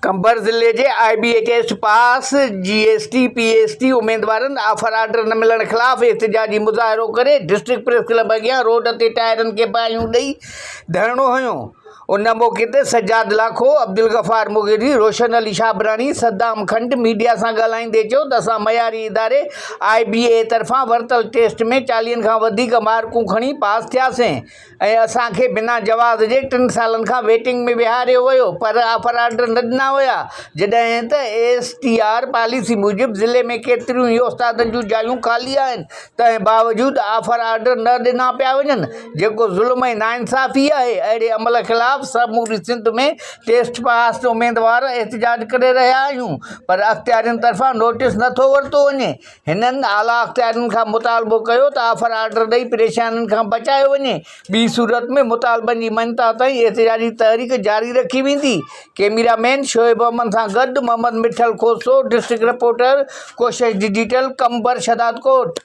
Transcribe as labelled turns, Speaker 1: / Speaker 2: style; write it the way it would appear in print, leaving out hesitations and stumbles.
Speaker 1: कंबर ज़िले जे IBA test pass GST PST उम्मीदवारनि ऑफर आर्डर न मिलण ख़िलाफ़ एहतिजाजी मुज़ाहिरो करे डिस्ट्रिक्ट प्रेस क्लब अॻियां रोड ते टायरनि खे पायूं ॾेई धरणो हयो। उन मौक़े ते सज्जाद लाखो, अब्दुल गफ़ार मुग़िरी, रोशन अली शाबरानी, सद्दाम खंड मीडिया सां ॻाल्हाईंदे चयो त असां मयारी इदारे IBA तरफ़ां वरितल टेस्ट में 40 खां वधीक मार्कूं खणी पास थियासीं ऐं असांखे बिना जवाज़ जे 3 सालनि खां वेटिंग में विहारियो वियो, पर ऑफर आर्डर न ॾिना हुया। जॾहिं त STR पॉलिसी मूजिबि ज़िले में केतिरियूं ई उस्तादनि जूं जायूं ख़ाली आहिनि, तंहिं बावजूदि ऑफर आर्डर न ॾिना पिया वञनि, जेको ज़ुल्म ऐं नाइंसाफ़ी आहे। अहिड़े अमल ख़िलाफ़ समूरी सिंध में टेस्ट पास उम्मीदवार एहतिजाज करे रहिया आहियूं, पर अख़्तियारियुनि तरफ़ां नोटिस नथो वरितो वञे। हिननि आला अख़्तियारियुनि खां मुतालबो कयो त ऑफर आर्डर ॾेई परेशानियुनि खां बचायो वञे, ॿी सूरत में मुतालबनि जी मञता ताईं एहतिजाजी तहरीक जारी रखी वेंदी। कैमरामैन शोएब अहमद सां गॾु मोहम्मद मिठल खोसो, डिस्ट्रिक्ट रिपोर्टर कोशिश डिजिटल, कंबर, शदादकोट।